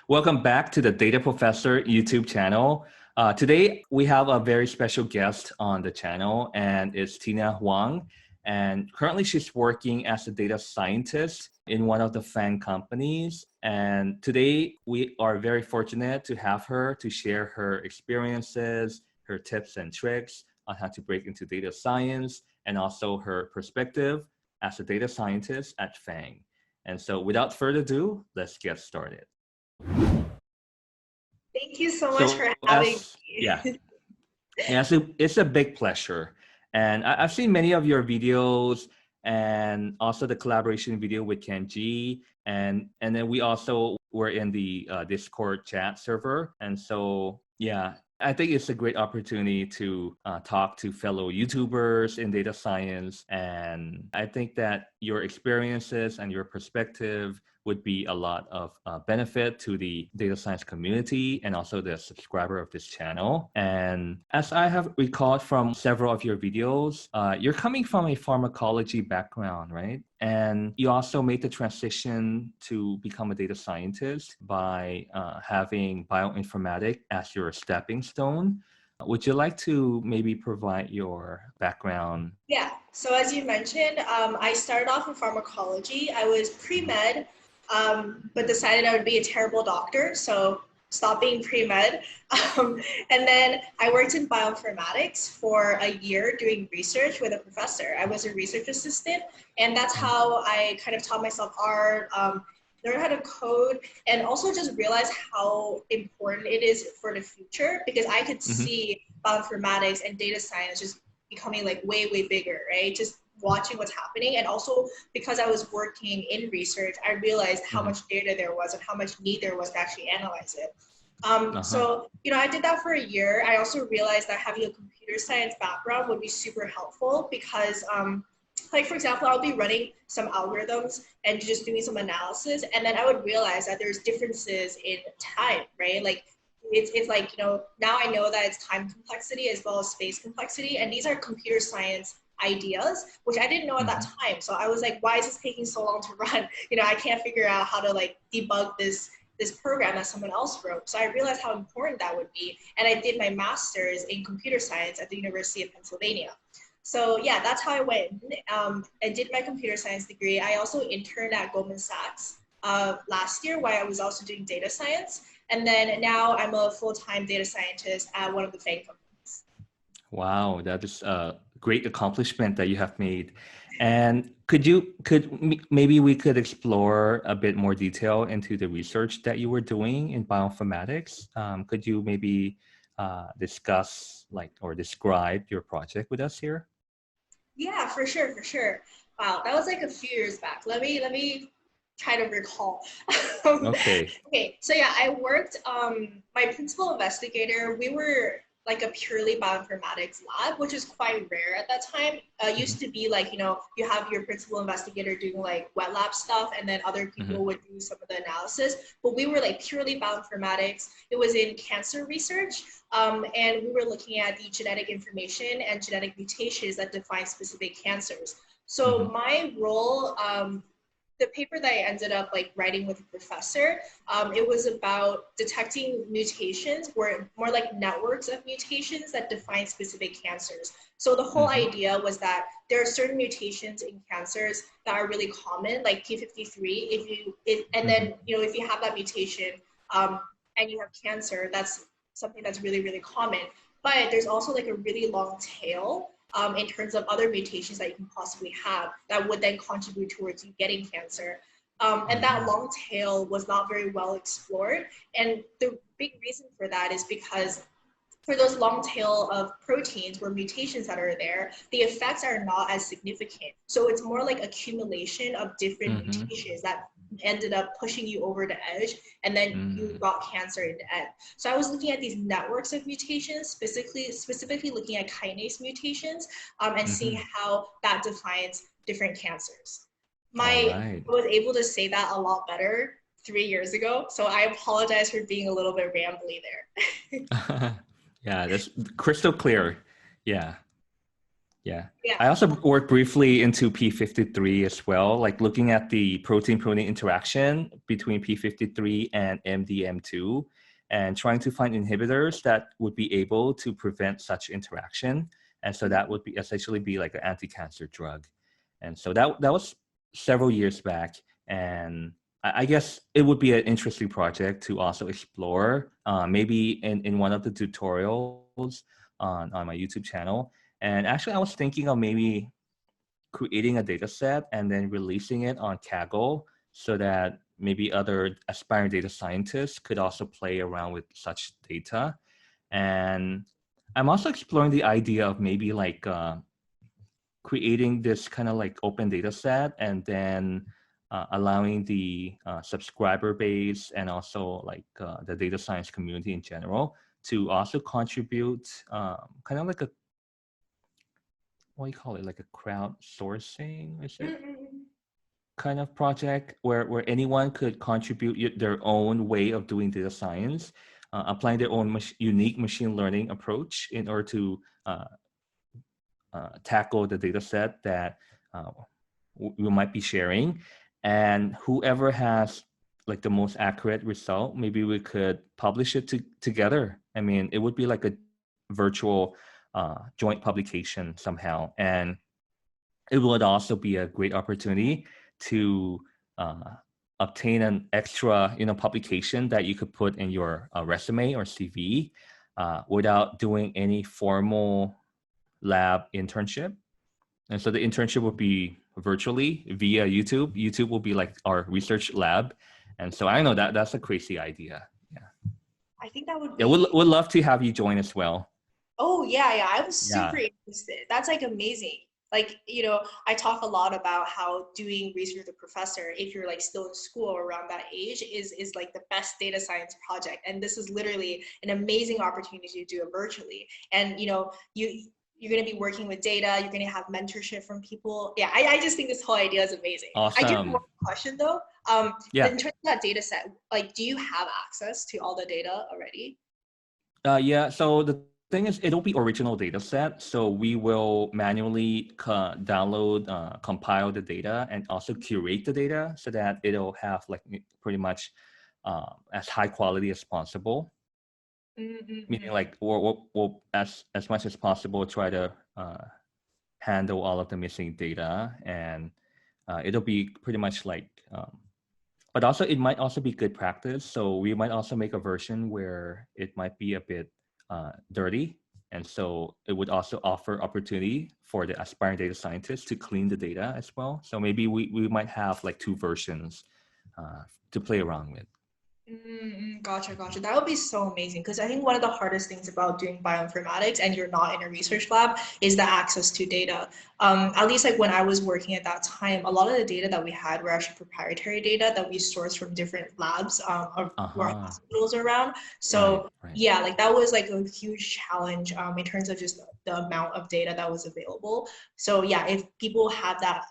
Welcome back to the Data Professor YouTube channel. Today, we have a very special guest on the channel, and it's Tina Huang. And currently, she's working as a data scientist in one of the FANG companies. And today, we are very fortunate to have her to share her experiences, her tips and tricks on how to break into data science, and also her perspective as a data scientist at FANG. And so without further ado, let's get started. Thank you so much for having me. It's a big pleasure. And I've seen many of your videos and also the collaboration video with Kenji. And then we also were in the Discord chat server. And so, yeah, I think it's a great opportunity to talk to fellow YouTubers in data science. And I think that your experiences and your perspective would be a lot of benefit to the data science community and also the subscriber of this channel. And as I have recalled from several of your videos, you're coming from a pharmacology background, right? And you also made the transition to become a data scientist by having bioinformatics as your stepping stone. Would you like to maybe provide your background? Yeah, so as you mentioned, I started off in pharmacology. I was pre-med, but decided I would be a terrible doctor, so stopped being pre-med. And then I worked in bioinformatics for a year doing research with a professor. I was a research assistant, and that's how I kind of taught myself art, learn how to code, and also just realize how important it is for the future, because I could see bioinformatics and data science just becoming like way, way bigger, right? Just watching what's happening. And also because I was working in research, I realized how much data there was and how much need there was to actually analyze it. So, I did that for a year. I also realized that having a computer science background would be super helpful because, like, for example, I'll be running some algorithms and just doing some analysis, and then I would realize that there's differences in time, right? Like, it's like, now I know that it's time complexity as well as space complexity, and these are computer science ideas, which I didn't know at that time. So I was like, why is this taking so long to run? I can't figure out how to like debug this program that someone else wrote. So I realized how important that would be. And I did my master's in computer science at the University of Pennsylvania. So yeah, that's how I went. I did my computer science degree. I also interned at Goldman Sachs last year while I was also doing data science. And then now I'm a full-time data scientist at one of the FANG companies. Wow, that is a great accomplishment that you have made. And maybe we could explore a bit more detail into the research that you were doing in bioinformatics. Could you maybe discuss or describe your project with us here? Yeah, for sure, for sure. Wow, that was like a few years back. Let me try to recall. Okay. Okay, so yeah, I worked, my principal investigator, we were like a purely bioinformatics lab, which is quite rare at that time. Used to be like, you have your principal investigator doing like wet lab stuff, and then other people would do some of the analysis. But we were like purely bioinformatics. It was in cancer research, and we were looking at the genetic information and genetic mutations that define specific cancers. So my role, the paper that I ended up like writing with a professor, it was about detecting mutations, or more like networks of mutations that define specific cancers. So the whole idea was that there are certain mutations in cancers that are really common, like P53. Then if you have that mutation and you have cancer, that's something that's really, really common. But there's also like a really long tail in terms of other mutations that you can possibly have that would then contribute towards you getting cancer. And that long tail was not very well explored. And the big reason for that is because for those long tail of proteins or mutations that are there, the effects are not as significant. So it's more like accumulation of different mutations that ended up pushing you over the edge, and then you got cancer in the end. So I was looking at these networks of mutations, specifically looking at kinase mutations, and seeing how that defines different cancers. I was able to say that a lot better 3 years ago, so I apologize for being a little bit rambly there. Yeah, that's crystal clear. Yeah. Yeah. Yeah. I also worked briefly into P53 as well, like looking at the protein-protein interaction between P53 and MDM2 and trying to find inhibitors that would be able to prevent such interaction. And so that would be essentially be like an anti-cancer drug. And so that was several years back. And I guess it would be an interesting project to also explore, maybe in one of the tutorials on my YouTube channel. And actually, I was thinking of maybe creating a data set and then releasing it on Kaggle so that maybe other aspiring data scientists could also play around with such data. And I'm also exploring the idea of maybe like creating this kind of like open data set and then allowing the subscriber base and also like the data science community in general to also contribute kind of like a what do you call it, like a crowdsourcing, is it, Mm-mm. kind of project where anyone could contribute their own way of doing data science, applying their own unique machine learning approach in order to tackle the data set that we might be sharing. And whoever has like the most accurate result, maybe we could publish it together. I mean, it would be like a virtual joint publication somehow. And it would also be a great opportunity to obtain an extra, publication that you could put in your resume or CV without doing any formal lab internship. And so the internship would be virtually via YouTube. YouTube will be like our research lab. And so I know that that's a crazy idea. Yeah. I think that would Yeah, be. would love to have you join as well. Oh yeah, yeah. I was super Yeah. interested. That's like amazing. Like, I talk a lot about how doing research with a professor, if you're like still in school or around that age, is like the best data science project. And this is literally an amazing opportunity to do it virtually. And you're going to be working with data, you're going to have mentorship from people. Yeah, I just think this whole idea is amazing. I do have one Awesome. question though. Yeah. In terms of that data set, like, do you have access to all the data already? Yeah, so the thing is, it'll be original data set. So we will manually download, compile the data, and also curate the data so that it'll have like pretty much as high quality as possible. Meaning Mm-mm-mm. like we'll as much as possible try to handle all of the missing data, and it'll be pretty much like but also it might also be good practice. So we might also make a version where it might be a bit dirty. And so it would also offer opportunity for the aspiring data scientists to clean the data as well. So maybe we might have like two versions to play around with. Gotcha, gotcha. That would be so amazing because I think one of the hardest things about doing bioinformatics and you're not in a research lab is the access to data. At least like when I was working at that time, a lot of the data that we had were actually proprietary data that we sourced from different labs or Uh-huh. hospitals around. Right, So right. yeah, like that was like a huge challenge in terms of just the amount of data that was available. So yeah, if people have that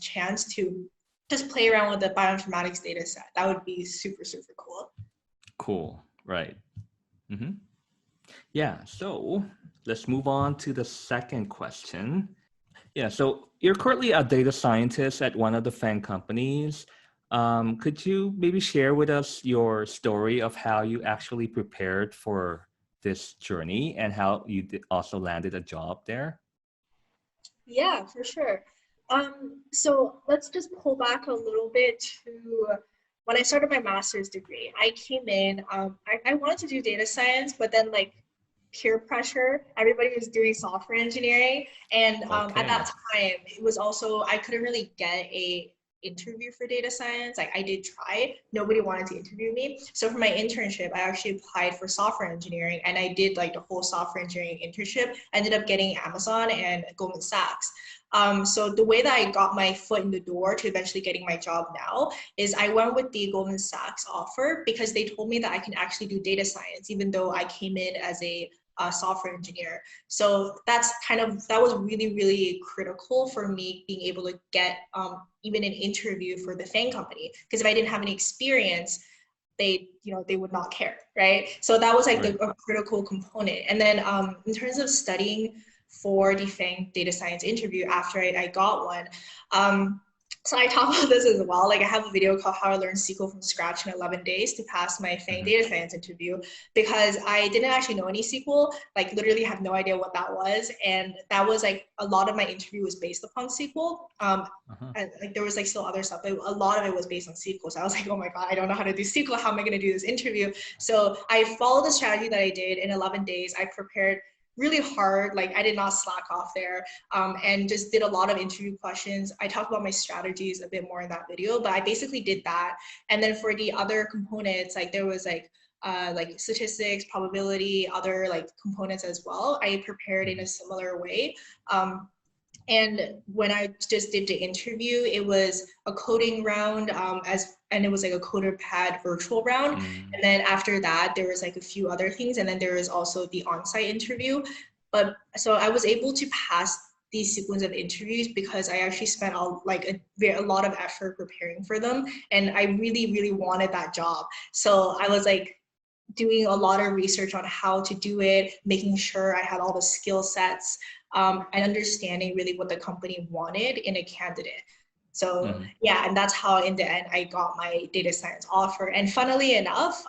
chance to just play around with the bioinformatics data set. That would be super, super cool. Cool. Right. Hmm. Yeah. So let's move on to the second question. Yeah. So you're currently a data scientist at one of the FANG companies. Could you maybe share with us your story of how you actually prepared for this journey and how you also landed a job there? Yeah, for sure. So let's just pull back a little bit to when I started my master's degree. I came in, I wanted to do data science, but then like peer pressure, everybody was doing software engineering. And at that Okay. time, it was also, I couldn't really get a interview for data science. Like I did try, nobody wanted to interview me. So for my internship, I actually applied for software engineering and I did like the whole software engineering internship. I ended up getting Amazon and Goldman Sachs. So the way that I got my foot in the door to eventually getting my job now is I went with the Goldman Sachs offer because they told me that I can actually do data science, even though I came in as a software engineer. So that was really, really critical for me being able to get even an interview for the FANG company. Because if I didn't have any experience, they would not care, right? So that was like Right. a critical component. And then in terms of studying for the FANG data science interview after I got one. So I talk about this as well. Like I have a video called How I Learned SQL from Scratch in 11 Days to pass my FANG data science interview, because I didn't actually know any SQL, like literally have no idea what that was. And that was like a lot of my interview was based upon SQL. And like there was like still other stuff, but a lot of it was based on SQL. So I was like, oh my God, I don't know how to do SQL. How am I going to do this interview? So I followed the strategy that I did in 11 days. I prepared really hard. Like I did not slack off there, and just did a lot of interview questions. I talked about my strategies a bit more in that video, but I basically did that. And then for the other components, like there was like statistics, probability, other like components as well. I prepared in a similar way. And when I just did the interview, it was a coding round, and it was like a CoderPad virtual round. And then after that, there was like a few other things. And then there was also the on-site interview. But so I was able to pass these sequence of interviews because I actually spent a lot of effort preparing for them. And I really, really wanted that job. So I was like doing a lot of research on how to do it, making sure I had all the skill sets, and understanding really what the company wanted in a candidate. So yeah, and that's how in the end I got my data science offer. And funnily enough,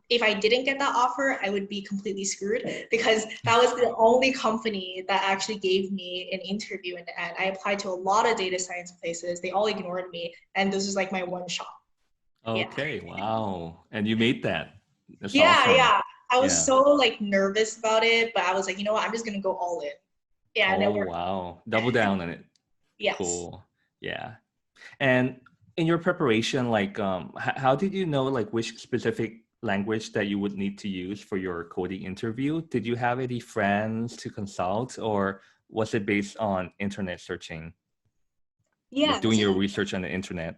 if I didn't get that offer, I would be completely screwed, because that was the only company that actually gave me an interview in the end. I applied to a lot of data science places. They all ignored me. And this is like my one shot. Okay, yeah. Wow. And you made that. That's yeah, awesome. yeah. I was so like nervous about it, but I was like, you know what, I'm just gonna go all in. Yeah. Oh, wow. Double down on it. Yes. Cool. Yeah. And in your preparation, like, how did you know like which specific language that you would need to use for your coding interview? Did you have any friends to consult, or was it based on internet searching? Yeah. Like doing your research on the internet?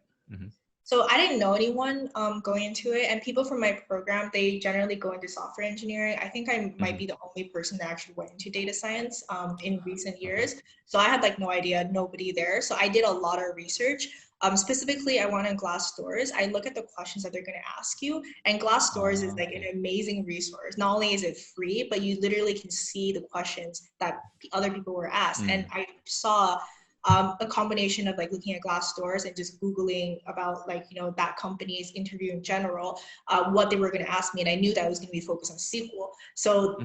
So I didn't know anyone going into it, and people from my program, they generally go into software engineering. I think I might be the only person that actually went into data science in recent years. So I had like no idea, nobody there. So I did a lot of research. Specifically, I went on Glassdoors. I look at the questions that they're going to ask you, and Glassdoors is like an amazing resource. Not only is it free, but you literally can see the questions that other people were asked. And I saw a combination of like looking at Glassdoors and just Googling about like, you know, that company's interview in general, what they were going to ask me. And I knew that I was going to be focused on SQL. So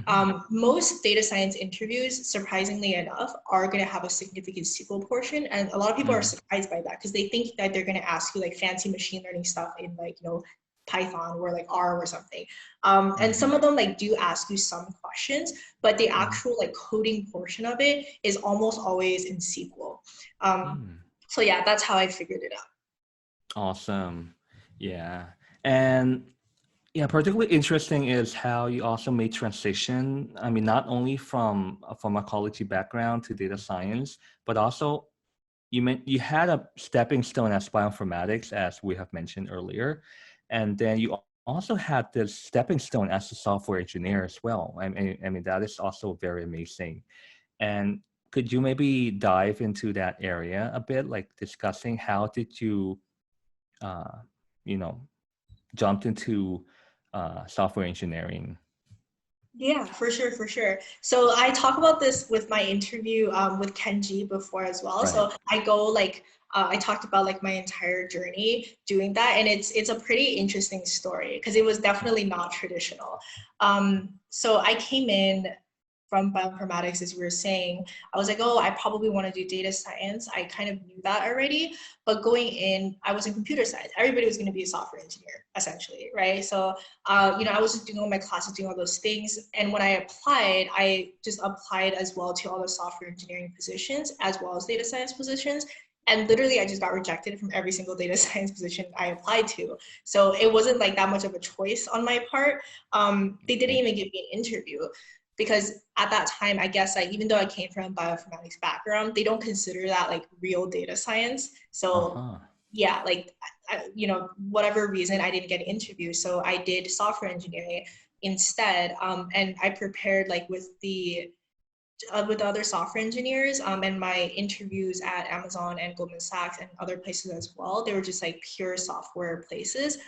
most data science interviews, surprisingly enough, are going to have a significant SQL portion. And a lot of people are surprised by that because they think that they're going to ask you like fancy machine learning stuff in like, you know, Python or like R or something. And some of them like do ask you some questions, but the actual like coding portion of it is almost always in SQL. So yeah, that's how I figured it out. Awesome. Yeah. And yeah, particularly interesting is how you also made transition. I mean, not only from a pharmacology background to data science, but also you had a stepping stone as bioinformatics, as we have mentioned earlier. And then you also had this stepping stone as a software engineer as well. I mean, that is also very amazing. And could you maybe dive into that area a bit, like discussing how did you, you know, jumped into software engineering? Yeah, for sure, for sure. So I talk about this with my interview with Kenji before as well. Right. So I go like, I talked about like my entire journey doing that, and it's a pretty interesting story because it was definitely not traditional. So I came in from bioinformatics, as we were saying. I was like, oh, I probably want to do data science. I kind of knew that already, but going in, I was in computer science. Everybody was going to be a software engineer, essentially, right? So, you know, I was just doing all my classes, doing all those things. And when I just applied as well to all the software engineering positions, as well as data science positions. And literally, I just got rejected from every single data science position I applied to. So it wasn't like that much of a choice on my part. They didn't even give me an interview, because at that time, I guess like even though I came from a bioinformatics background, they don't consider that like real data science. So yeah, like, you know, whatever reason I didn't get an interview. So I did software engineering instead. And I prepared like with other software engineers and my interviews at Amazon and Goldman Sachs and other places as well. They were just like pure software places.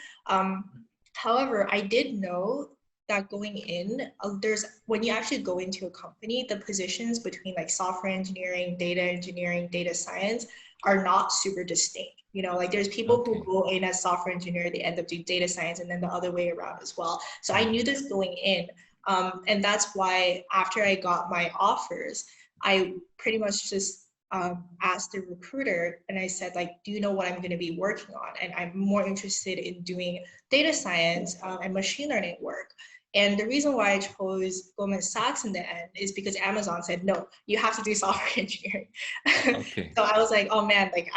However, I did know that going in, there's when you actually go into a company, the positions between like software engineering, data science are not super distinct. You know, like there's people who go in as software engineer, they end up doing data science, and then the other way around as well. So I knew this going in. And that's why after I got my offers, I pretty much just asked the recruiter and I said, like, do you know what I'm going to be working on? And I'm more interested in doing data science and machine learning work. And the reason why I chose Goldman Sachs in the end is because Amazon said, no, you have to do software engineering. Okay. So I was like, oh man, like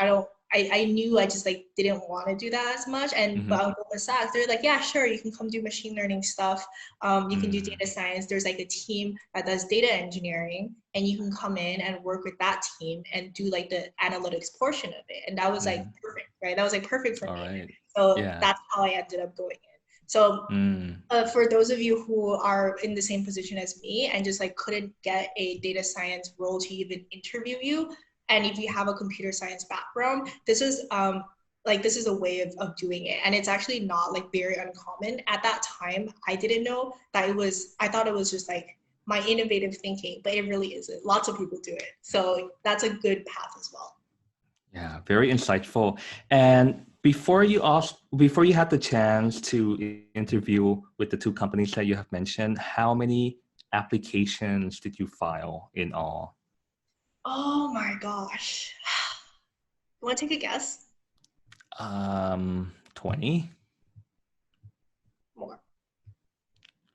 I knew I just like didn't want to do that as much. And but on Goldman Sachs, they're like, yeah, sure, you can come do machine learning stuff. You can do data science. There's like a team that does data engineering, and you can come in and work with that team and do like the analytics portion of it. And that was like perfect, right? That was like perfect for me. Right. So Yeah. that's how I ended up going in. So for those of you who are in the same position as me and just like couldn't get a data science role to even interview you, and if you have a computer science background, this is a way of doing it. And it's actually not like very uncommon. At that time, I didn't know that I thought it was just like my innovative thinking, but it really isn't. Lots of people do it. So that's a good path as well. Yeah, very insightful. And before you had the chance to interview with the two companies that you have mentioned, how many applications did you file in all? Oh my gosh. You want to take a guess? 20? More.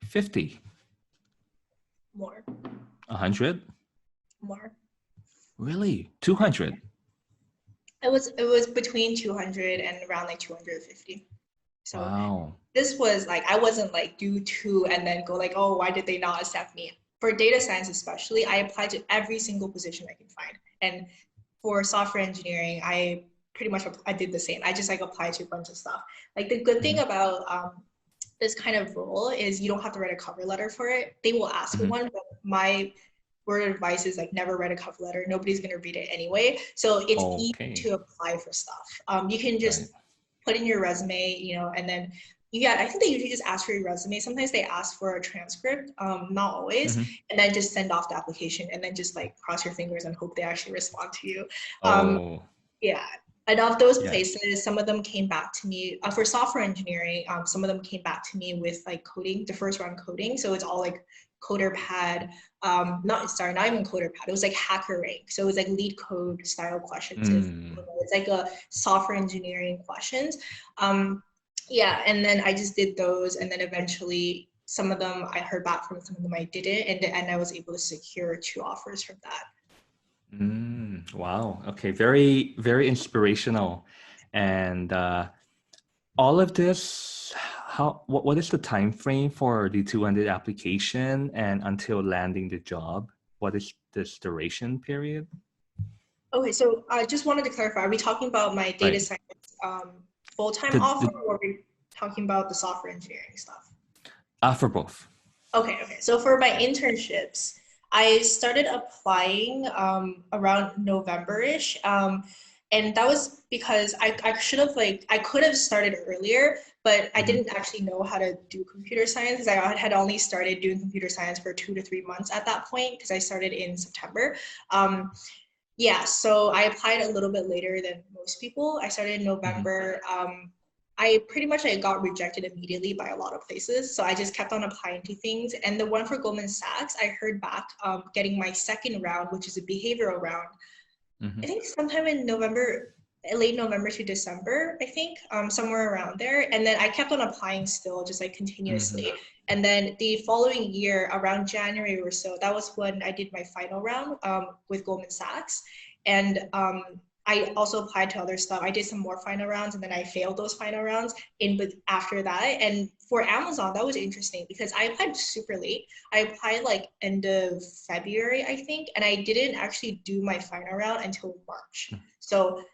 50? More. 100? More. Really? 200? It was between 200 and around like 250. So Wow. this was like, I wasn't like do two and then go like, oh, why did they not accept me? For data science especially, I applied to every single position I can find. And for software engineering, I did the same. I just like applied to a bunch of stuff. Like the good thing about this kind of role is you don't have to write a cover letter for it. They will ask for one, but my word of advice is like never write a cover letter. Nobody's gonna read it anyway. So it's easy to apply for stuff. You can just put in your resume, you know, and then I think they usually just ask for your resume. Sometimes they ask for a transcript, not always, and then just send off the application and then just like cross your fingers and hope they actually respond to you. Yeah. And of those places, some of them came back to me for software engineering. Some of them came back to me with like coding, the first round coding. So it's all like CoderPad, not even CoderPad. It was like HackerRank. So it was like lead code style questions. It's like a software engineering questions. Yeah, and then I just did those, and then eventually some of them I heard back from, some of them I didn't, and I was able to secure 2 offers from that. Wow. Okay. Very, very inspirational. And all of this, what is the time frame for the 200 application and until landing the job? What is this duration period? Okay, so I just wanted to clarify, are we talking about my data science full-time offer, or are we talking about the software engineering stuff? For both. Okay. So for my internships, I started applying around November-ish. And that was because I could have started earlier, but I didn't actually know how to do computer science because I had only started doing computer science for 2 to 3 months at that point because I started in September. Yeah, so I applied a little bit later than most people. I started in November. I pretty much got rejected immediately by a lot of places. So I just kept on applying to things. And the one for Goldman Sachs, I heard back getting my second round, which is a behavioral round. I think sometime in November, late November to December, I think, somewhere around there. And then I kept on applying still, just like continuously. And then the following year, around January or so, that was when I did my final round with Goldman Sachs. And I also applied to other stuff. I did some more final rounds and then I failed those final rounds after that. And for Amazon, that was interesting because I applied super late. I applied like end of February, I think, and I didn't actually do my final round until March. So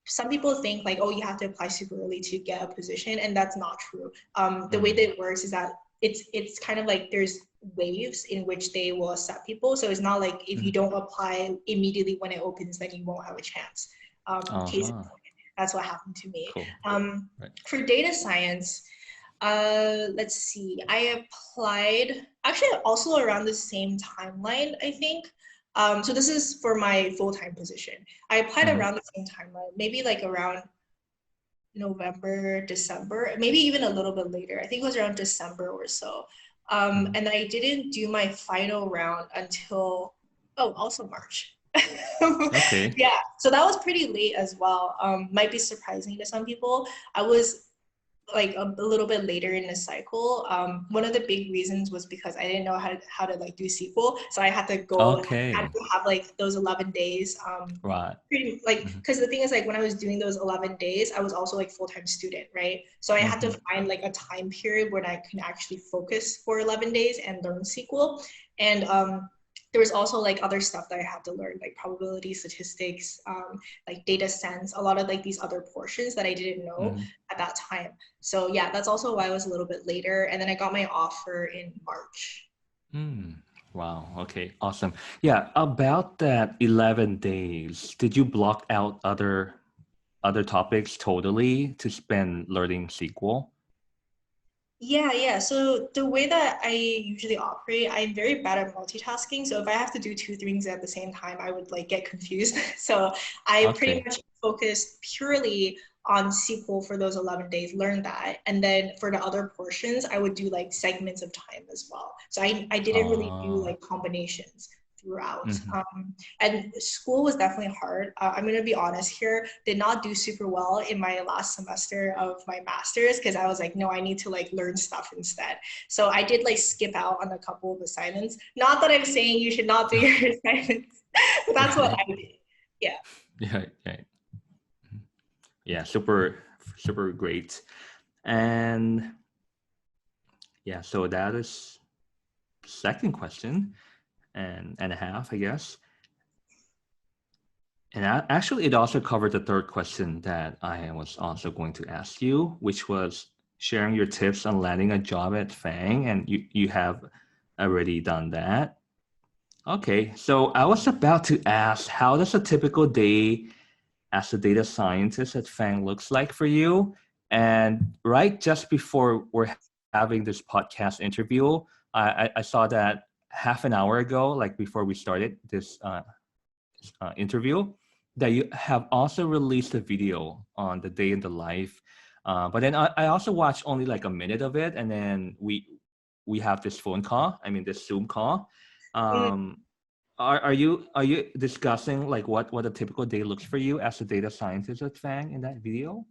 some people think like, oh, you have to apply super early to get a position, and that's not true. The way that it works is that it's kind of like there's waves in which they will accept people. So it's not like if you don't apply immediately when it opens, then you won't have a chance. That's what happened to me. Cool. For data science, Let's see. I applied actually also around the same timeline, I think. So this is for my full-time position. I applied Mhm. around the same timeline, maybe like around November, December, maybe even a little bit later. I think it was around December or so. Mhm. And I didn't do my final round until, oh, also March. Okay. Yeah, so that was pretty late as well. Might be surprising to some people. I was like a little bit later in the cycle. One of the big reasons was because I didn't know how to like do SQL, so I had to go had Okay. to have like those 11 days. Right. Pretty like Mhm. because the thing is like when I was doing those 11 days, I was also like full-time student, right? So I had to Mhm. find like a time period when I can actually focus for 11 days and learn SQL. And there was also like other stuff that I had to learn, like probability, statistics, like data science, a lot of like these other portions that I didn't know Mhm. at that time. So yeah, that's also why I was a little bit later. And then I got my offer in March. Mm. Wow. Okay. Awesome. Yeah. About that 11 days, did you block out other topics totally to spend learning SQL? Yeah. So the way that I usually operate, I'm very bad at multitasking. So if I have to do two things at the same time, I would like get confused. So I pretty Okay. much focused purely on SQL for those 11 days, learn that. And then for the other portions, I would do like segments of time as well. So I didn't really do Oh. like combinations throughout. Mhm. And school was definitely hard. I'm going to be honest here, did not do super well in my last semester of my master's because I was like, no, I need to like learn stuff instead. So I did like skip out on a couple of assignments. Not that I'm saying you should not do your assignments, but that's what Right. I did. Yeah. Yeah. Yeah. Yeah. Super great. And yeah, so that is second question and a half, I guess. And actually, it also covered the third question that I was also going to ask you, which was sharing your tips on landing a job at Fang, and you have already done that. Okay, so I was about to ask, how does a typical day as a data scientist at Fang looks like for you? And right just before we're having this podcast interview, I saw that half an hour ago, like before we started this interview, that you have also released a video on the day in the life. But then I also watched only like a minute of it, and then we have this phone call. I mean, this Zoom call. Um, are you discussing like what a typical day looks for you as a data scientist at Fang in that video?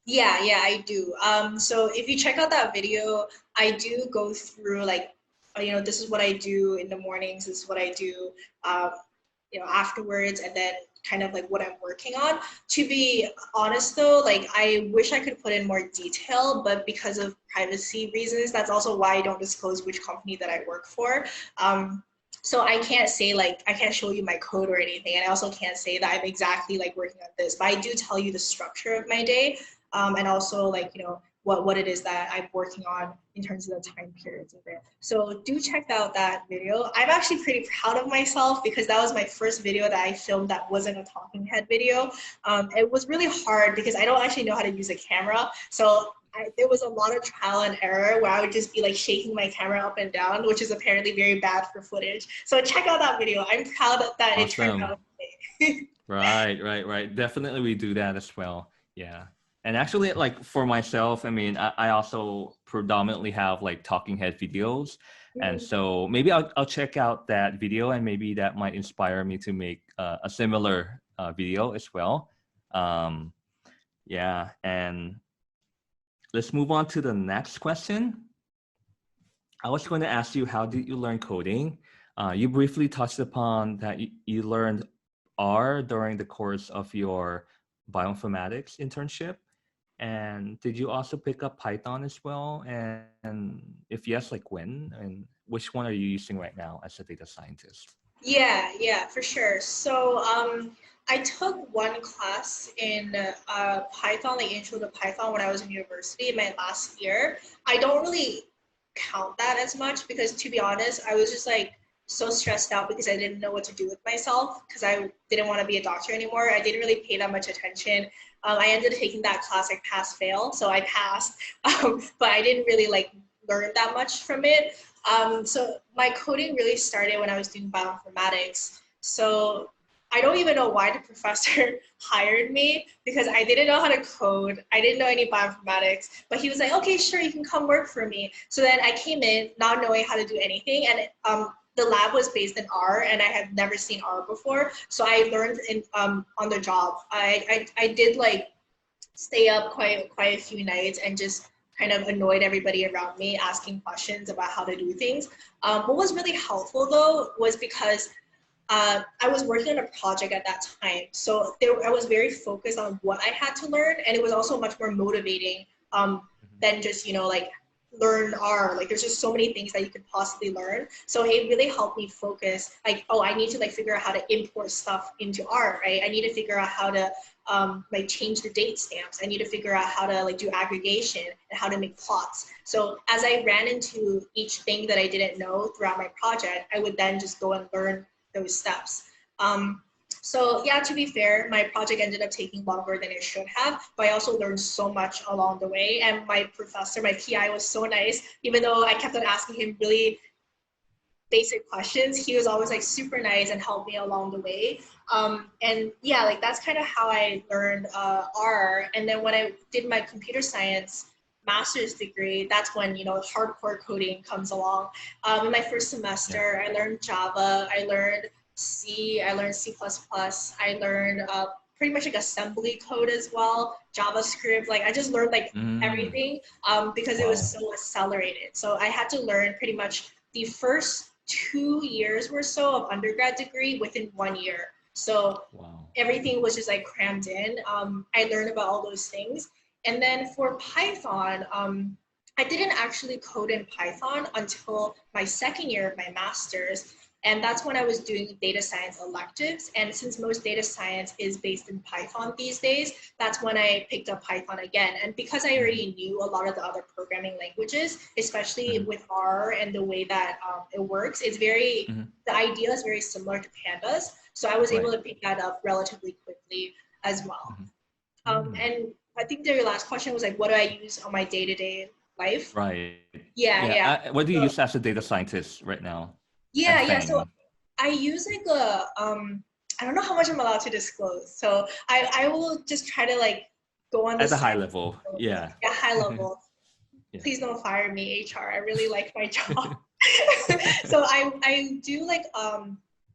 Yeah, I do. So if you check out that video, I do go through like, this is what I do in the mornings, this is what I do, um, afterwards, and then kind of like what I'm working on. To be honest though, like I wish I could put in more detail, but because of privacy reasons, that's also why I don't disclose which company that I work for. So I can't say like I can't show you my code or anything, and I also can't say that I'm exactly like working on this. But I do tell you the structure of my day, and also like what it is that I'm working on in terms of the time periods of it. So do check out that video. I'm actually pretty proud of myself because that was my first video that I filmed that wasn't a talking head video. It was really hard because I don't actually know how to use a camera. So there was a lot of trial and error where I would just be like shaking my camera up and down, which is apparently very bad for footage. So check out that video. I'm proud that it turned Awesome. out okay. Right. Definitely we do that as well. Yeah. And actually, like for myself, I mean, I also predominantly have like talking head videos. And so maybe I'll check out that video and maybe that might inspire me to make a similar video as well. Um, yeah. And let's move on to the next question. I was going to ask you, how did you learn coding? You briefly touched upon that you learned R during the course of your bioinformatics internship. And did you also pick up Python as well? And if yes, like when? And which one are you using right now as a data scientist? Yeah, for sure. So I took one class in Python, like Intro to Python, when I was in university in my last year. I don't really count that as much because, to be honest, I was just like so stressed out because I didn't know what to do with myself because I didn't want to be a doctor anymore. I didn't really pay that much attention I ended up taking that class like pass fail, so I passed, but I didn't really like learn that much from it. So my coding really started when I was doing bioinformatics. So I don't even know why the professor hired me because I didn't know how to code. I didn't know any bioinformatics, but he was like, okay, sure, you can come work for me. So then I came in not knowing how to do anything. And the lab was based in R and I had never seen R before. So I learned on the job. I did like stay up quite a few nights and just kind of annoyed everybody around me asking questions about how to do things. What was really helpful though was because I was working on a project at that time. So I was very focused on what I had to learn, and it was also much more motivating than just, like learn R. Like there's just so many things that you could possibly learn. So it really helped me focus, like, oh, I need to like figure out how to import stuff into R, right? I need to figure out how to like change the date stamps. I need to figure out how to like do aggregation and how to make plots. So as I ran into each thing that I didn't know throughout my project, I would then just go and learn those steps. So yeah, to be fair, my project ended up taking longer than it should have, but I also learned so much along the way. And my professor, my PI was so nice, even though I kept on asking him really basic questions, he was always like super nice and helped me along the way. And yeah, like that's kind of how I learned R. And then when I did my computer science master's degree, that's when, hardcore coding comes along. In my first semester, I learned Java, I learned C, I learned C++, I learned pretty much like assembly code as well, JavaScript. Like I just learned like everything because it was so accelerated. So I had to learn pretty much the first 2 years or so of undergrad degree within 1 year. So everything was just like crammed in. I learned about all those things. And then for Python, I didn't actually code in Python until my second year of my master's. And that's when I was doing data science electives. And since most data science is based in Python these days, that's when I picked up Python again. And because I already knew a lot of the other programming languages, especially with R and the way that it works, it's very, the idea is very similar to pandas. So I was able to pick that up relatively quickly as well. And I think the last question was like, what do I use on my day-to-day life? Right. Yeah. What do you use as a data scientist right now? Yeah. So I use like I don't know how much I'm allowed to disclose. So I will just try to like go on at this a high level. Yeah. High level. Please don't fire me, HR. I really like my job. So I do like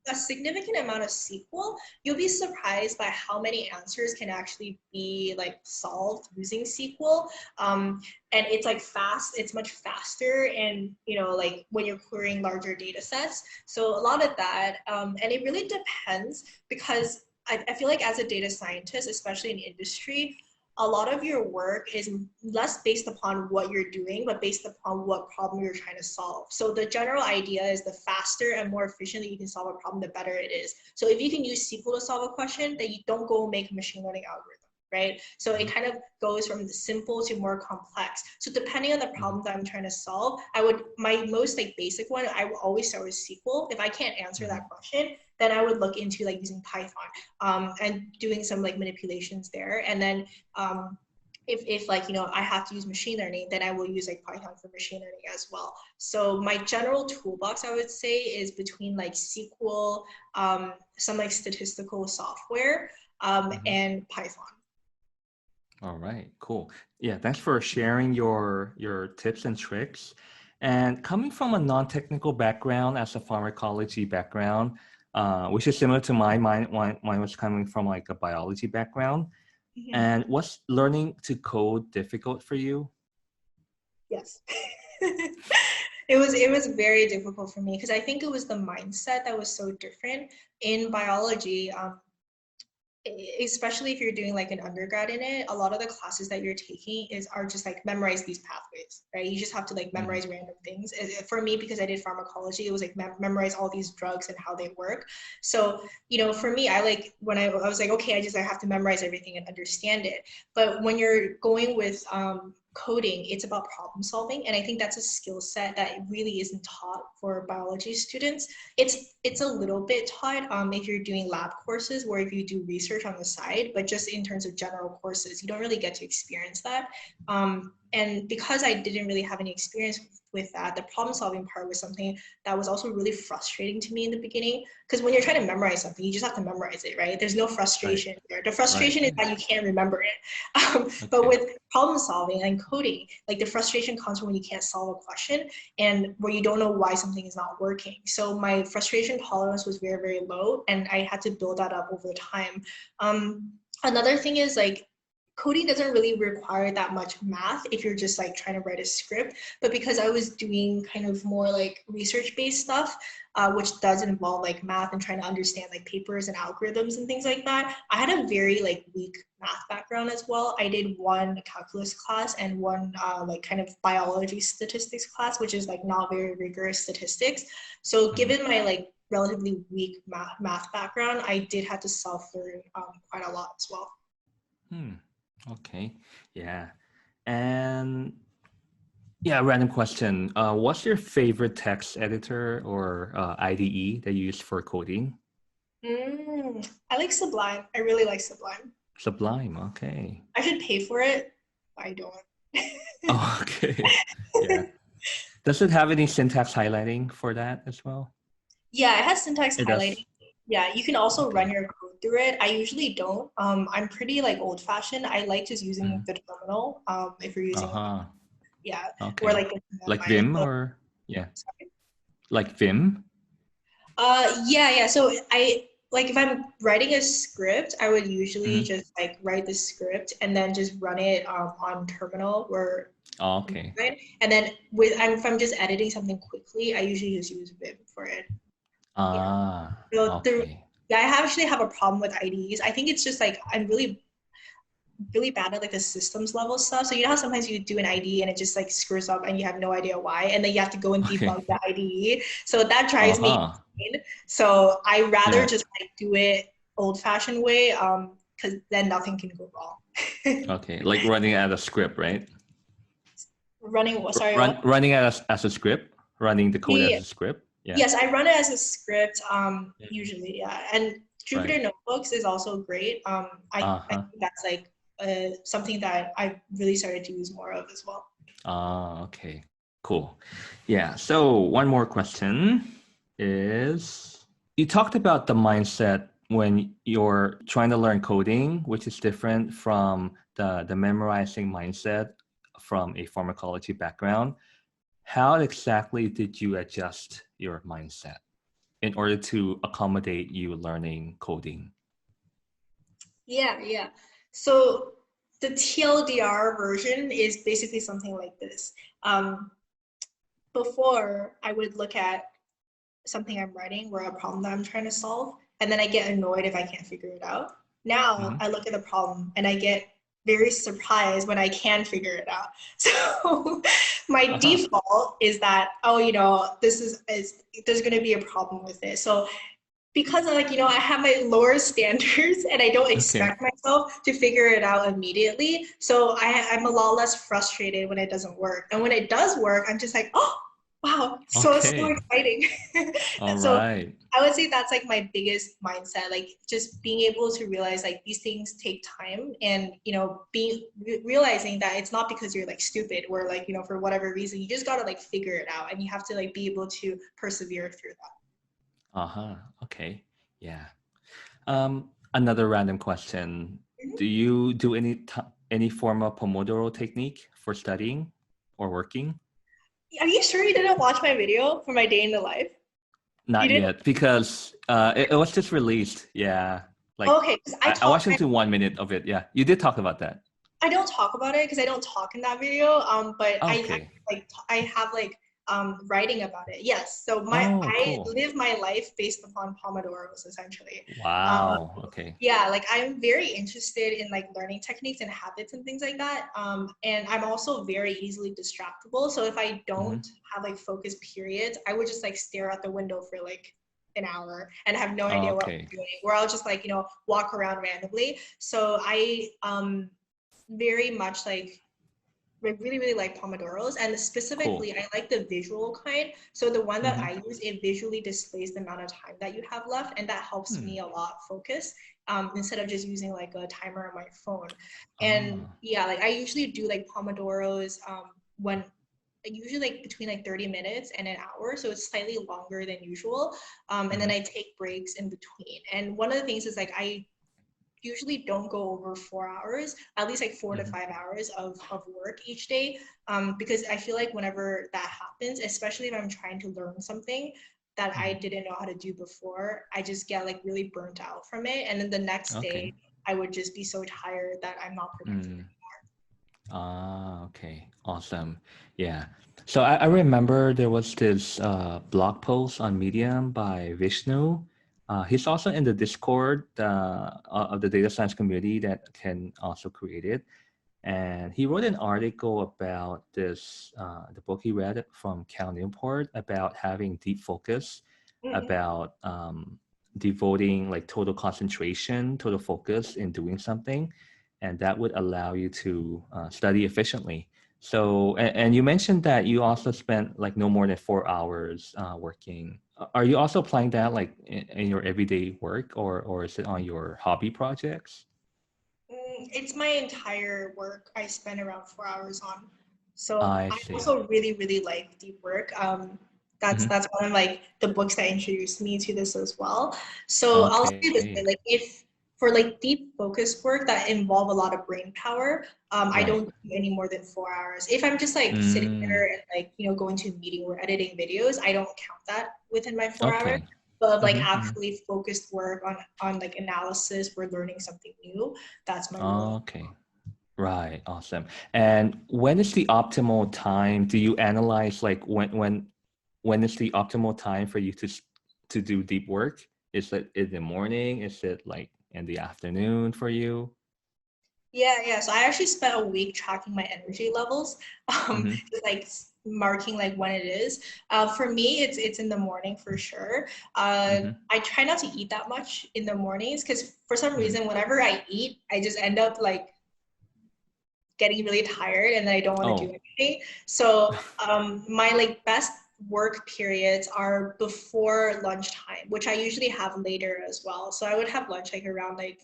a significant amount of SQL. You'll be surprised by how many answers can actually be like solved using SQL. And it's like fast, it's much faster. And, like when you're querying larger data sets. So a lot of that, and it really depends because I feel like as a data scientist, especially in industry, a lot of your work is less based upon what you're doing, but based upon what problem you're trying to solve. So the general idea is the faster and more efficient that you can solve a problem, the better it is. So if you can use SQL to solve a question, then you don't go make a machine learning algorithm, right? So it kind of goes from the simple to more complex. So depending on the problem that I'm trying to solve, my most like basic one, I will always start with SQL. If I can't answer that question, then I would look into like using Python and doing some like manipulations there. And then if like, I have to use machine learning, then I will use like Python for machine learning as well. So my general toolbox, I would say, is between like SQL, some like statistical software, and Python. All right, cool. Yeah, thanks for sharing your tips and tricks. And coming from a non-technical background as a pharmacology background, which is similar to mine. Mine was coming from like a biology background. And was learning to code difficult for you? Yes. It was very difficult for me because I think it was the mindset that was so different in biology. Especially if you're doing like an undergrad in it, a lot of the classes that you're taking are just like memorize these pathways, right? You just have to like memorize random things. For me, because I did pharmacology, it was like memorize all these drugs and how they work. So, for me, I like when I was like, okay, I have to memorize everything and understand it. But when you're going with coding, it's about problem solving, and I think that's a skill set that really isn't taught for biology students. It's a little bit taught if you're doing lab courses or if you do research on the side, but just in terms of general courses, you don't really get to experience that. And because I didn't really have any experience with that, the problem solving part was something that was also really frustrating to me in the beginning, because when you're trying to memorize something, you just have to memorize it, right? There's no frustration there. The frustration is that you can't remember it. But with problem solving and coding, like the frustration comes from when you can't solve a question and where you don't know why something is not working. So my frustration tolerance was very, very low, and I had to build that up over time. Another thing is like, coding doesn't really require that much math if you're just like trying to write a script, but because I was doing kind of more like research-based stuff, which does involve like math and trying to understand like papers and algorithms and things like that, I had a very like weak math background as well. I did one calculus class and one like kind of biology statistics class, which is like not very rigorous statistics. So given my like relatively weak math background, I did have to self-learn quite a lot as well. Okay, yeah. And yeah, random question. What's your favorite text editor or IDE that you use for coding? I like Sublime. I really like Sublime. Sublime, okay. I should pay for it, but I don't. Oh, okay, yeah. Does it have any syntax highlighting for that as well? Yeah, it has syntax It highlighting. does. Yeah, you can also Okay. run your code through it. I usually don't. I'm pretty like old fashioned. I like just using the terminal. If you're using, Uh-huh. yeah, or Okay. like Like my, Vim or yeah, like Vim? yeah. So I like if I'm writing a script, I would usually Mm-hmm. just like write the script and then just run it on terminal or Oh, okay. and then if I'm just editing something quickly, I usually just use Vim for it. Yeah. Ah, So okay. yeah, I actually have a problem with IDEs. I think it's just like I'm really really bad at like the systems level stuff. So you know how sometimes you do an IDE and it just like screws up and you have no idea why, and then you have to go and Okay. debug the IDE. So that drives me Uh-huh. insane. So I rather Yeah. just like do it old-fashioned way, because then nothing can go wrong. Okay. Like running out of script, right? Running, sorry, what? Running as a script, running the code as a script. Yeah. Yes, I run it as a script, Mhm. usually, yeah. And Right. Jupyter Notebooks is also great. I Uh-huh. think that's like something that I really started to use more of as well. Ah, okay. Cool. Yeah. So one more question is, you talked about the mindset when you're trying to learn coding, which is different from the memorizing mindset from a pharmacology background. How exactly did you adjust your mindset in order to accommodate you learning coding? Yeah. So the TLDR version is basically something like this. Um, Before, I would look at something I'm writing or a problem that I'm trying to solve, and then I get annoyed if I can't figure it out. Now Mm-hmm. I look at the problem and I get very surprised when I can figure it out. So my Uh-huh. default is that, oh, this is there's going to be a problem with it. So because like I have my lower standards and I don't Okay. expect myself to figure it out immediately, so I'm a lot less frustrated when it doesn't work, and when it does work I'm just like, oh wow, so Okay. exciting. All So right. I would say that's like my biggest mindset, like just being able to realize like these things take time, and realizing that it's not because you're like stupid or like for whatever reason, you just got to like figure it out, and you have to like be able to persevere through that. Uh-huh. Okay. Yeah. Another random question. Mhm. Do you do any form of Pomodoro technique for studying or working? Are you sure you didn't watch my video for my day in the life? You Not didn't? yet, because it was just released. Yeah. Like Okay, because I watched into 1 minute of it. Yeah. You did talk about that. I don't talk about it because I don't talk in that video. But I Okay. like I have like writing about it. Yes. So Oh, I cool. live my life based upon Pomodoros essentially. Um, Wow. Okay. yeah, like I'm very interested in like learning techniques and habits and things like that. And I'm also very easily distractible. So if I Mm-hmm. don't have like focus periods, I would just like stare out the window for like an hour and have no idea what Okay. I'm doing, or I'll just like walk around randomly. So I very much like really, really like Pomodoros, and Cool. specifically, I like the visual kind. So the one that Mm-hmm. I use, it visually displays the amount of time that you have left, and that helps Hmm. me a lot focus instead of just using like a timer on my phone. And Ah. yeah, like I usually do like Pomodoros when usually like between like 30 minutes and an hour, so it's slightly longer than usual. And then Mm-hmm. I take breaks in between. And one of the things is like I usually don't go over 4 hours, at least like 4 to 5 hours of work each day. Because I feel like whenever that happens, especially if I'm trying to learn something that I Mm-hmm. didn't know how to do before, I just get like really burnt out from it. And then the next Okay. day, I would just be so tired that I'm not productive. Mm. Ah, okay. Awesome. Yeah. So I remember there was this blog post on Medium by Vishnu. He's also in the Discord of the data science community that can also create it. And he wrote an article about this, the book he read from Cal Newport about having deep focus, Mm-hmm. about devoting like total concentration, total focus in doing something, and that would allow you to study efficiently. So, and you mentioned that you also spent like no more than 4 hours working. Are you also applying that like in your everyday work, or is it on your hobby projects? It's my entire work I spend around 4 hours on. So I I see. also really, really like deep work. Hmm. That's one of like the books that introduced me to this as well. So I'll say this way, Okay. like if for like deep focus work that involve a lot of brain power, I Right. don't do any more than 4 hours. If I'm just like sitting Mm, there and like, going to a meeting or editing videos, I don't count that within my 4 hours. okay. But of like Hmm. actually focused work on like analysis, we're learning something new, that's my more. Okay. Right. Awesome. And when is the optimal time? Do you analyze like when is the optimal time for you to do deep work? Is it in the morning? Is it like in the afternoon for you? Yeah, yeah. So I actually spent a week tracking my energy levels, Hmm. just like marking like when it is. For me, it's in the morning for sure. Hmm. I try not to eat that much in the mornings because for some Hmm. reason, whenever I eat, I just end up like getting really tired and then I don't want to do Oh. anything. So my like best work periods are before lunchtime, which I usually have later as well. So I would have lunch like around like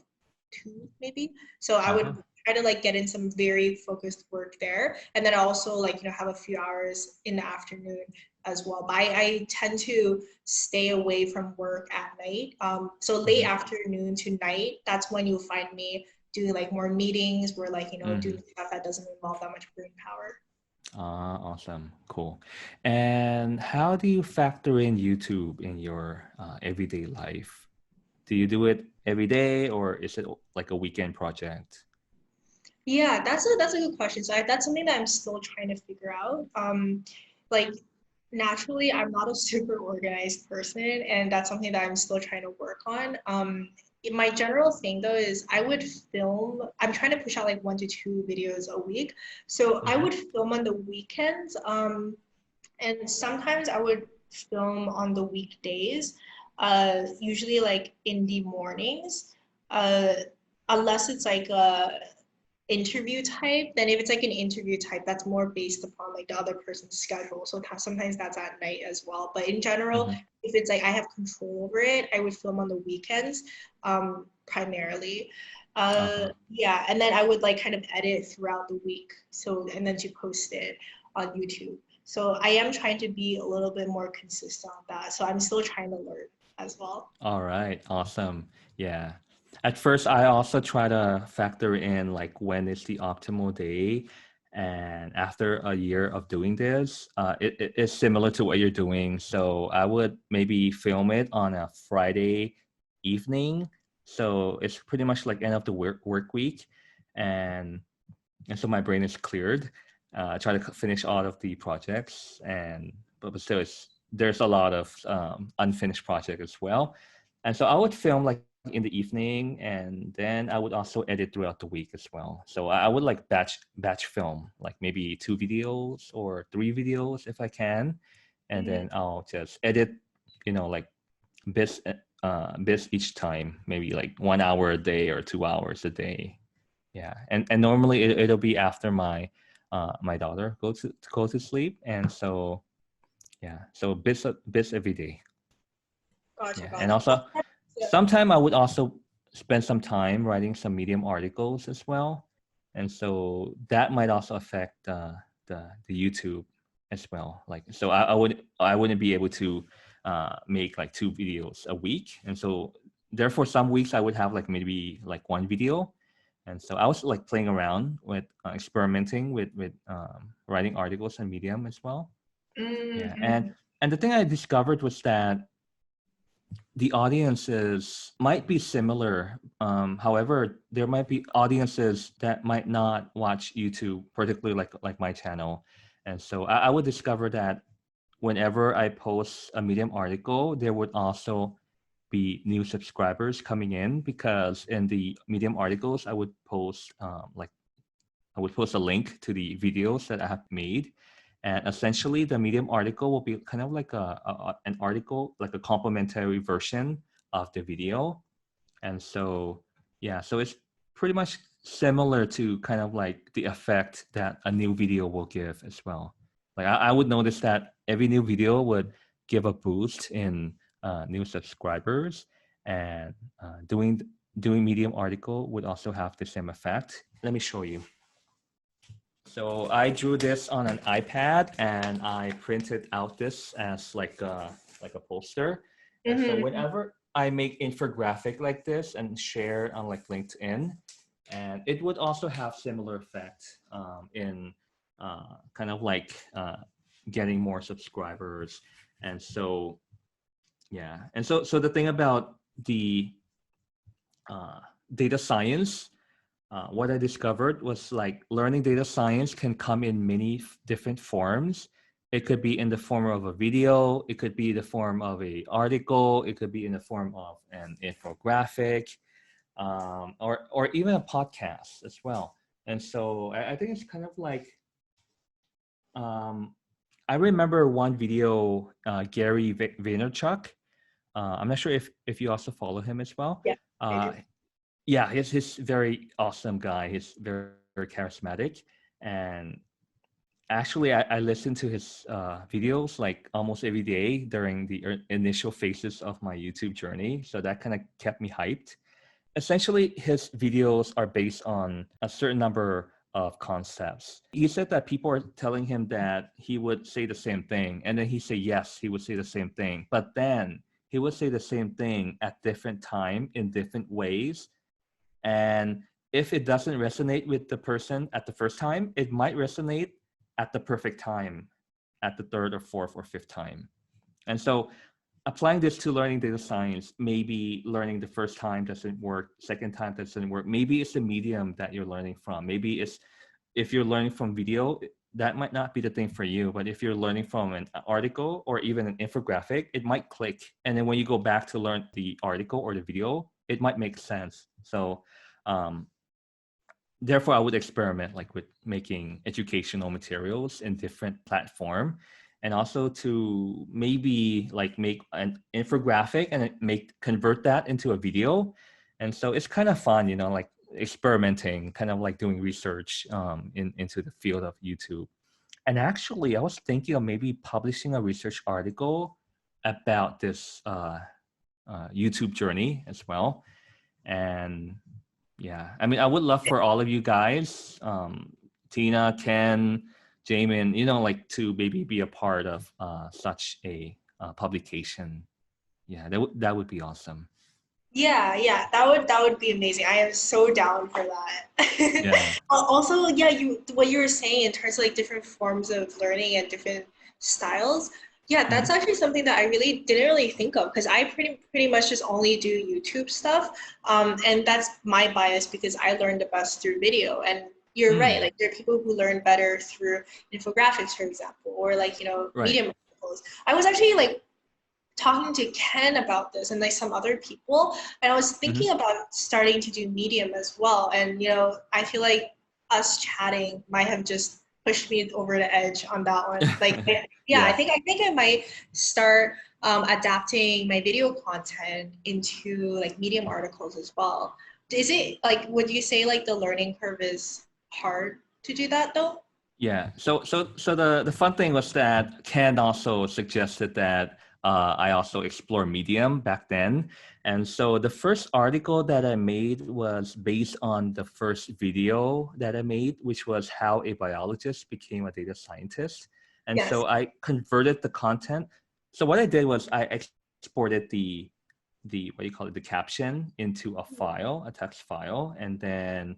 2 maybe. So I would Uh-huh. try to like get in some very focused work there, and then also like have a few hours in the afternoon as well. But I tend to stay away from work at night. So late Hmm. afternoon to night, that's when you'll find me doing like more meetings where like Hmm. doing stuff that doesn't involve that much brain power. Ah, awesome. Cool. And how do you factor in YouTube in your everyday life? Do you do it every day or is it like a weekend project? Yeah, that's a good question. So that's something that I'm still trying to figure out. Like naturally, I'm not a super organized person, and that's something that I'm still trying to work on. My general thing though is I would film. I'm trying to push out like 1 to 2 videos a week, so I Hmm. would film on the weekends. And sometimes I would film on the weekdays, usually like in the mornings, uh, unless it's like a interview type. Then if it's like an interview type, that's more based upon like the other person's schedule. So sometimes that's at night as well. But in general, Hmm. if it's like I have control over it, I would film on the weekends, primarily. Uh-huh. Yeah, and then I would like kind of edit throughout the week. So and then to post it on YouTube. So I am trying to be a little bit more consistent on that. So I'm still trying to learn as well. All right. Awesome. Yeah. At first, I also try to factor in like when is the optimal day. And after a year of doing this, it is similar to what you're doing. So I would maybe film it on a Friday evening. So it's pretty much like end of the work week. And, and so my brain is cleared. I try to finish all of the projects but still there's a lot of unfinished project as well. And so I would film like in the evening and then I would also edit throughout the week as well. So I would like batch film, like maybe 2 videos or 3 videos if I can. And Mhm. then I'll just edit, like bits bits each time, maybe like 1 hour a day or 2 hours a day. Yeah. And normally it'll be after my my daughter go to sleep. And so yeah, so bits every day. Gotcha, Yeah, and gotcha. also Yeah. sometime I would also spend some time writing some Medium articles as well, and so that might also affect the YouTube as well. Like, so I wouldn't be able to make like 2 videos a week, and so therefore some weeks I would have like maybe like 1 video, and so I was like playing around with experimenting with writing articles on Medium as well. Yeah, Mm-hmm. and the thing I discovered was that the audiences might be similar. However, there might be audiences that might not watch YouTube, particularly like my channel. And so I would discover that whenever I post a Medium article, there would also be new subscribers coming in, because in the Medium articles, I would post a link to the videos that I have made. And essentially, the Medium article will be kind of like an article, like a complimentary version of the video. And so, yeah, so it's pretty much similar to kind of like the effect that a new video will give as well. Like I would notice that every new video would give a boost in new subscribers, and doing Medium article would also have the same effect. Let me show you. So I drew this on an iPad and I printed out this as like a poster. And so Mm-hmm. whenever I make infographic like this and share on like LinkedIn, and it would also have similar effect in kind of like getting more subscribers. And so yeah, and so the thing about the data science, what I discovered was like learning data science can come in many different forms. It could be in the form of a video, it could be the form of a article, it could be in the form of an infographic, or even a podcast as well. And so I think it's kind of like, um, I remember one video, Gary Vaynerchuk. I'm not sure if you also follow him as well. Yeah, I Uh, do. yeah, he's very awesome guy. He's very, very charismatic, and actually, I listen to his videos like almost every day during the initial phases of my YouTube journey. So that kind of kept me hyped. Essentially, his videos are based on a certain number of concepts. He said that people are telling him that he would say the same thing, and then he say yes, he would say the same thing, but then he would say the same thing at different time in different ways. And if it doesn't resonate with the person at the first time, it might resonate at the perfect time, at the third or fourth or fifth time. And so applying this to learning data science, maybe learning the first time doesn't work, second time doesn't work. Maybe it's the medium that you're learning from. Maybe it's, if you're learning from video, that might not be the thing for you. But if you're learning from an article or even an infographic, it might click. And then when you go back to learn the article or the video, it might make sense. So um, therefore I would experiment like with making educational materials in different platform, and also to maybe like make an infographic and convert that into a video. And so it's kind of fun, you know, like experimenting, kind of like doing research into the field of YouTube. And actually I was thinking of maybe publishing a research article about this YouTube journey as well. And yeah, I mean, I would love for all of you guys, Tina, Ken, Jamin, you know, like to maybe be a part of such a publication. Yeah, that would be awesome. Yeah, yeah, that would be amazing. I am so down for that. Yeah. Also, yeah, you what you were saying in terms of like different forms of learning and different styles. Yeah, that's Mhm. actually something that I really didn't think of because I pretty much just only do YouTube stuff. And that's my bias because I learned the best through video. And you're right, Mm, like there are people who learn better through infographics, for example, or like, right. medium articles. I was actually like talking to Ken about this and like some other people, and I was thinking Hmm. about starting to do Medium as well. And I feel like us chatting might have just pushed me over the edge on that one. Like, yeah, I Yeah. think I think I might start adapting my video content into like Medium articles as well. Is it like, would you say like the learning curve is hard to do that though? Yeah. So the fun thing was that Ken also suggested that I also explore Medium back then. And so the first article that I made was based on the first video that I made, which was how a biologist became a data scientist. And Yes. so I converted the content. So what I did was I exported the what do you call it, the caption into a file, a text file, and then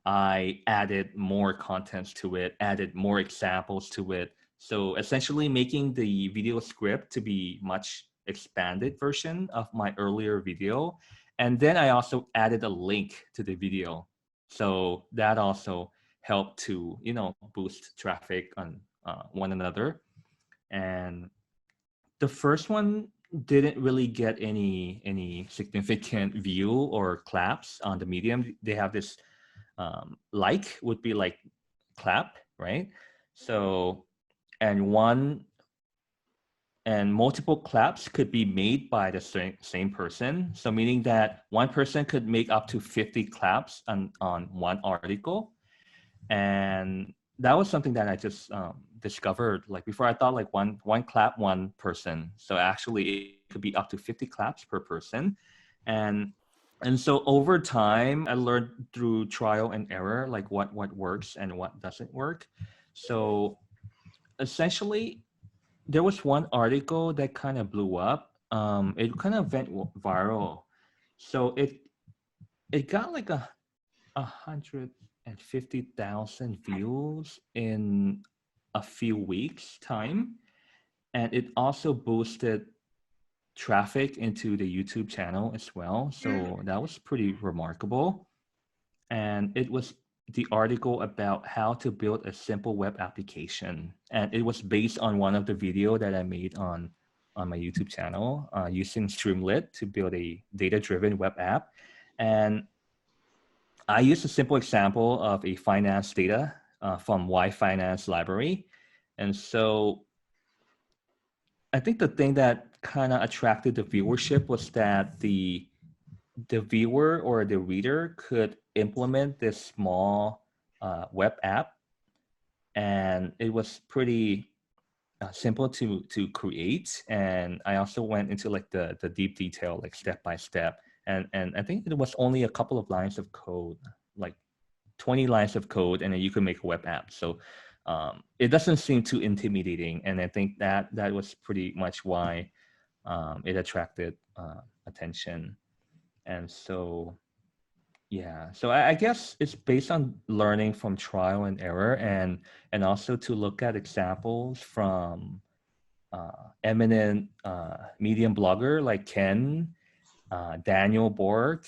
I added more contents to it, added more examples to it. So essentially making the video script to be much expanded version of my earlier video. And then I also added a link to the video. So that also helped to, boost traffic on one another. And the first one didn't really get any significant view or claps on the Medium. They have this like would be like clap, right? So, and one and multiple claps could be made by the same person. So meaning that one person could make up to 50 claps on one article. And that was something that I just discovered. Like before, I thought like one clap, one person. So actually, it could be up to 50 claps per person, and so over time, I learned through trial and error, like what works and what doesn't work. So essentially, there was one article that kind of blew up. It kind of went viral. So it got like 150,000 views in a few weeks time, and it also boosted traffic into the YouTube channel as well. So that was pretty remarkable. And it was the article about how to build a simple web application, and it was based on one of the video that I made on my YouTube channel using Streamlit to build a data-driven web app. And I used a simple example of a finance data from Y Finance library. And so I think the thing that kind of attracted the viewership was that the viewer or the reader could implement this small web app, and it was pretty simple to create. And I also went into like the deep detail, like step by step. And I think it was only a couple of lines of code, like 20 lines of code, and then you can make a web app. So it doesn't seem too intimidating. And I think that was pretty much why it attracted attention. And so, yeah, so I guess it's based on learning from trial and error, and also to look at examples from eminent Medium blogger like Ken, Daniel Borg.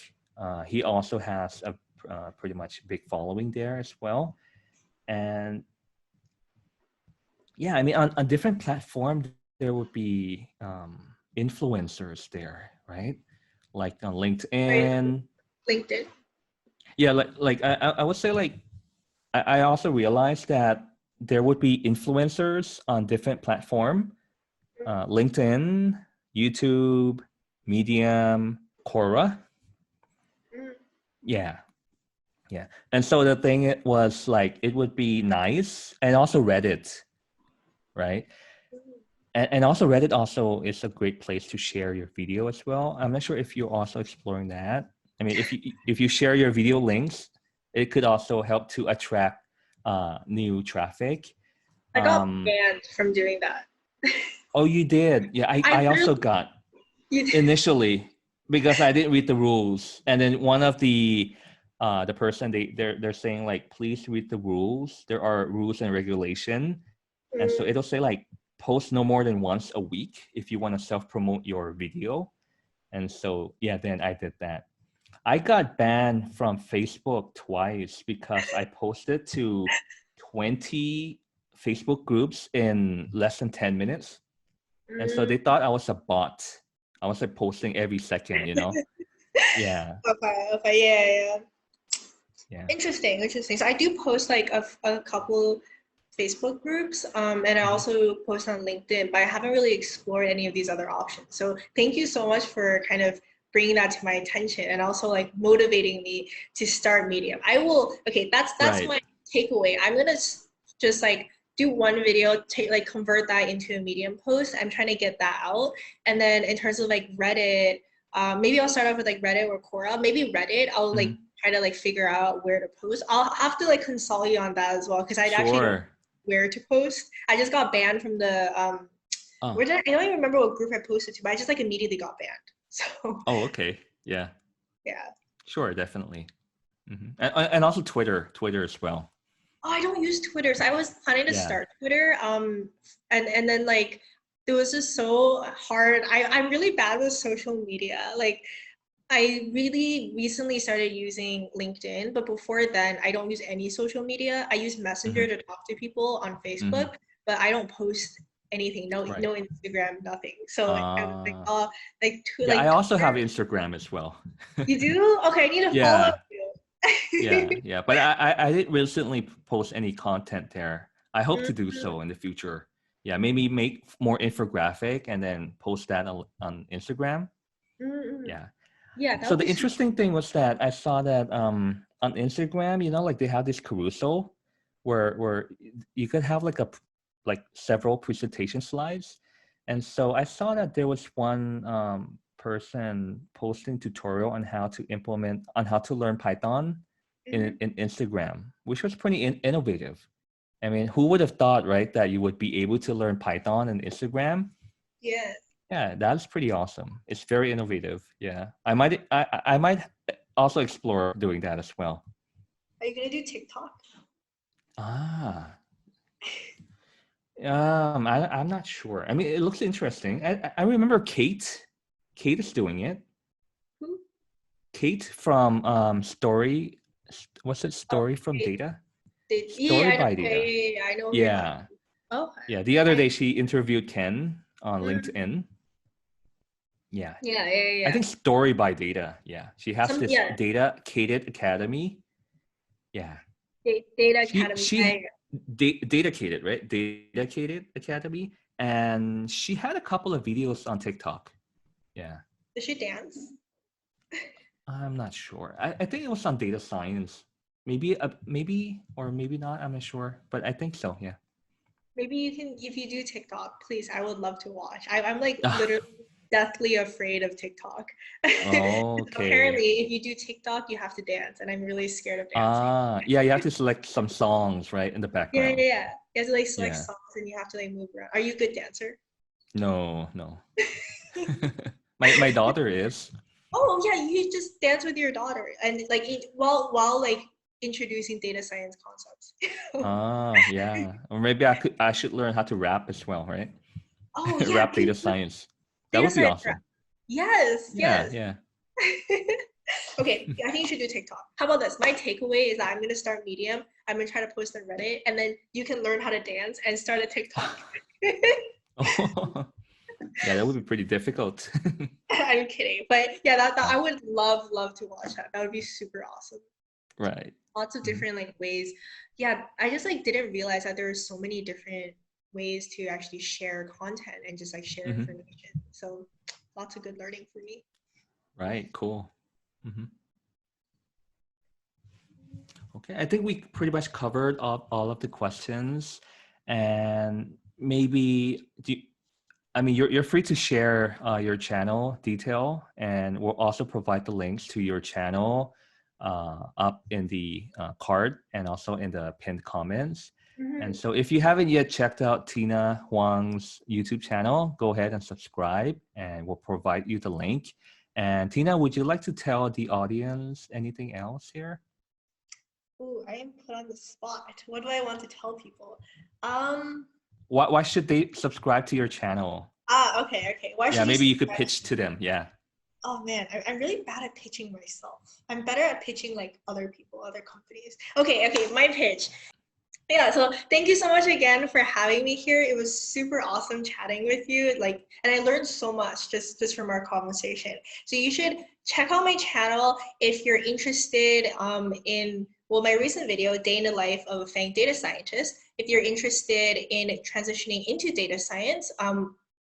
He also has a pretty much big following there as well. And yeah, I mean, on different platforms, there would be influencers there, right? Like on Right. LinkedIn. LinkedIn. Yeah, like I would say like I also realized that there would be influencers on different platform, LinkedIn, YouTube, Medium, Quora. Mm. Yeah, yeah. And so the thing it was like it would be nice, and also Reddit, right? And also Reddit also is a great place to share your video as well. I'm not sure if you're also exploring that. I mean, if you share your video links, it could also help to attract new traffic. I got banned from doing that. Oh, you did? Yeah, I also got initially because I didn't read the rules, and then one of the person they're saying like, please read the rules. There are rules and regulation, and so it'll say like post no more than once a week if you want to self-promote your video. And so yeah, then I did that. I got banned from Facebook twice because I posted to 20 Facebook groups in less than 10 minutes. And so they thought I was a bot. I was like posting every second, Yeah. Okay, yeah. Yeah. Interesting. So I do post like a couple Facebook groups, and I also post on LinkedIn, but I haven't really explored any of these other options. So thank you so much for kind of bringing that to my attention and also like motivating me to start Medium. I will. Okay, that's Right. my takeaway. I'm gonna just like do one video, take like convert that into a Medium post. I'm trying to get that out. And then in terms of like Reddit, maybe I'll start off with like Reddit or Quora. Maybe Reddit, I'll like try to like figure out where to post. I'll have to like consult you on that as well because I actually don't know Sure. where to post. I just got banned from the Oh. where did I don't even remember what group I posted to, but I just like immediately got banned. So Oh, okay. Yeah. yeah. Sure, definitely. And also Twitter as well. Oh, I don't use Twitter. So I was planning to Yeah. start Twitter. And then like it was just so hard. I'm really bad with social media. Like I really recently started using LinkedIn, but before then I don't use any social media. I use Messenger hmm to talk to people on hmm Facebook, but I don't post anything. No, Right. no Instagram, nothing. So I was like, Uh, oh, yeah, I like also have Twitter. Instagram as well. You do? Okay, I need to follow Yeah, yeah, you. yeah. But I didn't recently post any content there. I hope to do Mhm. so in the future. Yeah, maybe make more infographic and then post that on Instagram. Mhm. Yeah. Yeah, that So would the be super. interesting thing was that I saw that on Instagram, like they have this carousel where you could have like several presentation slides. And so I saw that there was one person posting tutorial on how to learn Python Mhm. in Instagram, which was pretty innovative. I mean, who would have thought, right, that you would be able to learn Python in Instagram? Yeah. Yeah, that's pretty awesome. It's very innovative. Yeah, I might also explore doing that as well. Are you gonna do TikTok? Ah, I'm not sure. I mean, it looks interesting. I remember Kate. Kate is doing it. Who? Kate from what's it? Story from Okay. Data. Yeah, Story I know. by Yeah, Data. yeah, yeah, I know who you're talking Yeah, about. Okay. yeah. The other I, day she interviewed Ken on mm, LinkedIn. Yeah, yeah, yeah, yeah, I yeah. think Story by Data. Yeah, she has Some this yeah, Data Cated Academy. Yeah, Data she Academy. she Yeah, dedicated, right? Dedicated Academy, and she had a couple of videos on TikTok. Yeah, does she dance? I'm not sure. I think it was on data science. Maybe or maybe not. I'm not sure, but I think so. Yeah. Maybe you can, if you do TikTok, please. I would love to watch. I'm like Ah, literally deathly afraid of TikTok. okay. Apparently, if you do TikTok, you have to dance, and I'm really scared of dancing. Yeah. You have to select some songs, right, in the Yeah, yeah, background. yeah. You have to like select Yeah. songs, and you have to like move around. Are you a good dancer? No, no. My daughter is. Oh yeah, you just dance with your daughter and like while like introducing data science concepts. Yeah. Or maybe I should learn how to rap as well, right? Oh yeah, Rap data science. That data would be science rap. awesome. Yes, Yeah, yes. yeah. Okay, I think you should do TikTok. How about this? My takeaway is that I'm gonna start Medium. I'm gonna try to post on Reddit, and then you can learn how to dance and start a TikTok. Oh, yeah, that would be pretty difficult. I'm kidding, but yeah, that Yeah, I would love to watch that. That would be super awesome. right. Lots of Mhm. different like ways. Yeah, I just like didn't realize that there are so many different ways to actually share content and just like share Mhm. information. So lots of good learning for me. Right, cool. Mhm. Okay, I think we pretty much covered all of the questions, and maybe I mean, you're free to share your channel detail, and we'll also provide the links to your channel up in the card and also in the pinned comments. And Mhm. so, if you haven't yet checked out Tina Huang's YouTube channel, go ahead and subscribe, and we'll provide you the link. And Tina, would you like to tell the audience anything else here? Ooh, I am put on the spot. What do I want to tell people? Um, Why should they subscribe to your channel? okay, okay. Why Yeah, should you maybe you could subscribe? pitch to them. Yeah. Oh man, I'm really bad at pitching myself. I'm better at pitching like other people, other companies. Okay, okay, my pitch. Yeah, so thank you so much again for having me here. It was super awesome chatting with you. Like, and I learned so much just from our conversation. So you should check out my channel if you're interested in well, my recent video, Day in the Life of a FANG Data Scientist. If you're interested in transitioning into data science,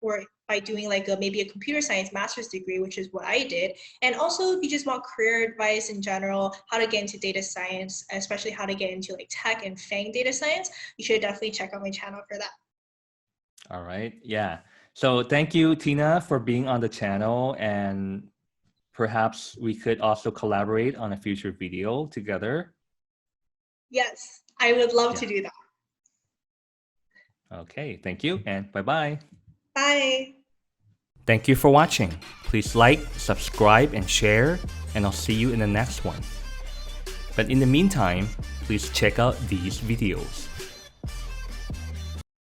or by doing like maybe a computer science master's degree, which is what I did. And also if you just want career advice in general, how to get into data science, especially how to get into like tech and FANG data science, you should definitely check out my channel for that. All right. Yeah. So thank you, Tina, for being on the channel, and perhaps we could also collaborate on a future video together. Yes, I would love Yeah. to do that. Okay. Thank you, and bye-bye. Bye. Thank you for watching. Please like, subscribe, and share, and I'll see you in the next one. But in the meantime, please check out these videos.